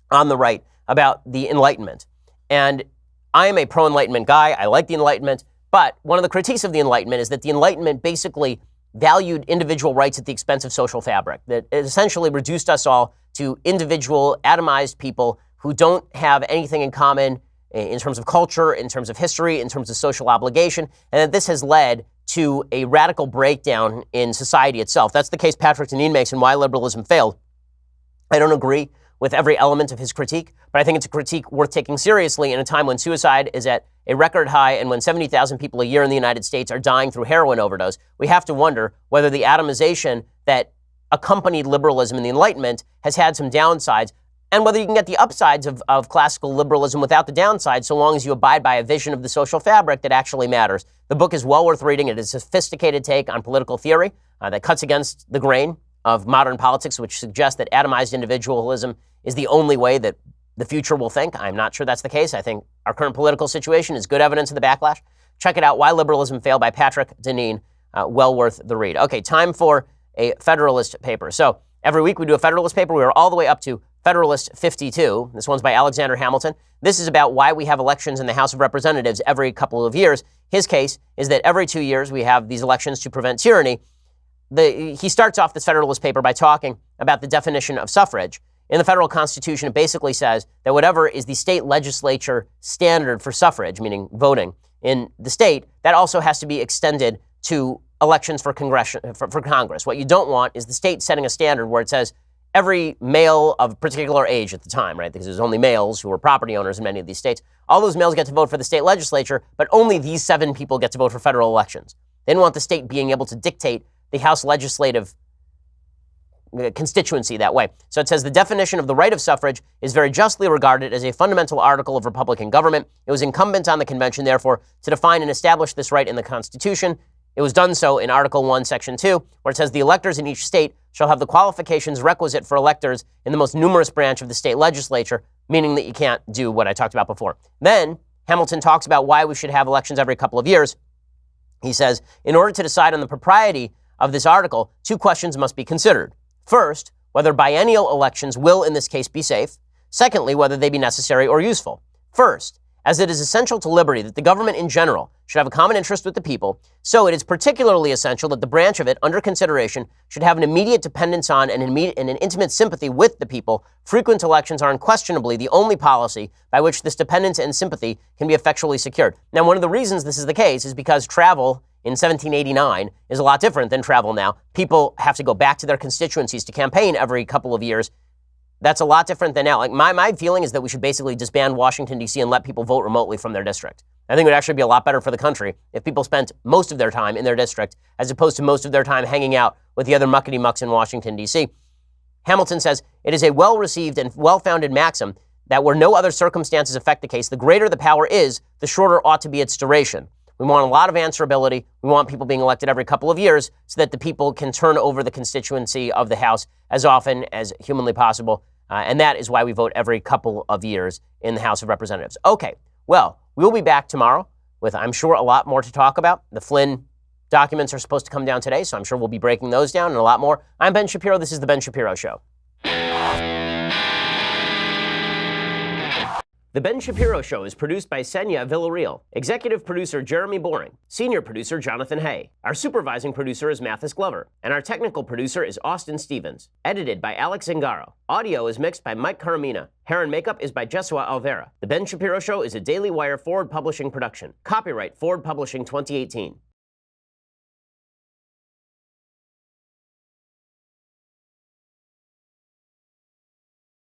on the right about the Enlightenment. And I am a pro-Enlightenment guy. I like the Enlightenment. But one of the critiques of the Enlightenment is that the Enlightenment basically valued individual rights at the expense of social fabric, that it essentially reduced us all to individual, atomized people who don't have anything in common in terms of culture, in terms of history, in terms of social obligation, and that this has led to a radical breakdown in society itself. That's the case Patrick Deneen makes in Why Liberalism Failed. I don't agree with every element of his critique, but I think it's a critique worth taking seriously in a time when suicide is at a record high and when 70,000 people a year in the United States are dying through heroin overdose. We have to wonder whether the atomization that accompanied liberalism and the Enlightenment has had some downsides, and whether you can get the upsides of classical liberalism without the downsides, so long as you abide by a vision of the social fabric that actually matters. The book is well worth reading. It is a sophisticated take on political theory that cuts against the grain of modern politics, which suggests that atomized individualism is the only way that the future will think. I'm not sure that's the case. I think our current political situation is good evidence of the backlash. Check it out, Why Liberalism Failed by Patrick Deneen. Well worth the read. Okay, time for a Federalist paper. So every week we do a Federalist paper. We are all the way up to Federalist 52. This one's by Alexander Hamilton. This is about why we have elections in the House of Representatives every couple of years. His case is that every 2 years we have these elections to prevent tyranny. He starts off this Federalist paper by talking about the definition of suffrage. In the federal constitution, it basically says that whatever is the state legislature standard for suffrage, meaning voting in the state, that also has to be extended to elections for Congress. What you don't want is the state setting a standard where it says every male of particular age at the time, right? Because there's only males who are property owners in many of these states. All those males get to vote for the state legislature, but only these 7 people get to vote for federal elections. They didn't want the state being able to dictate the House legislative constituency that way. So it says the definition of the right of suffrage is very justly regarded as a fundamental article of Republican government. It was incumbent on the convention, therefore, to define and establish this right in the Constitution. It was done so in Article 1, Section 2, where it says the electors in each state shall have the qualifications requisite for electors in the most numerous branch of the state legislature, meaning that you can't do what I talked about before. Then Hamilton talks about why we should have elections every couple of years. He says, in order to decide on the propriety of this article, 2 questions must be considered. First, whether biennial elections will in this case be safe. Secondly, whether they be necessary or useful. First, as it is essential to liberty that the government in general should have a common interest with the people, so it is particularly essential that the branch of it under consideration should have an immediate dependence on and an intimate sympathy with the people. Frequent elections are unquestionably the only policy by which this dependence and sympathy can be effectually secured. Now, one of the reasons this is the case is because travel in 1789 is a lot different than travel now. People have to go back to their constituencies to campaign every couple of years. That's a lot different than now. Like my feeling is that we should basically disband Washington, D.C. and let people vote remotely from their district. I think it would actually be a lot better for the country if people spent most of their time in their district as opposed to most of their time hanging out with the other muckety-mucks in Washington, D.C. Hamilton says, it is a well-received and well-founded maxim that where no other circumstances affect the case, the greater the power is, the shorter ought to be its duration. We want a lot of answerability. We want people being elected every couple of years so that the people can turn over the constituency of the House as often as humanly possible. And that is why we vote every couple of years in the House of Representatives. Okay, well, we'll be back tomorrow with, I'm sure, a lot more to talk about. The Flynn documents are supposed to come down today, so I'm sure we'll be breaking those down and a lot more. I'm Ben Shapiro. This is The Ben Shapiro Show. The Ben Shapiro Show is produced by Senya Villarreal, executive producer Jeremy Boring, senior producer Jonathan Hay. Our supervising producer is Mathis Glover, and our technical producer is Austin Stevens. Edited by Alex Zingaro. Audio is mixed by Mike Caramina. Hair and makeup is by Jesua Alvera. The Ben Shapiro Show is a Daily Wire Forward Publishing production. Copyright Forward Publishing 2018.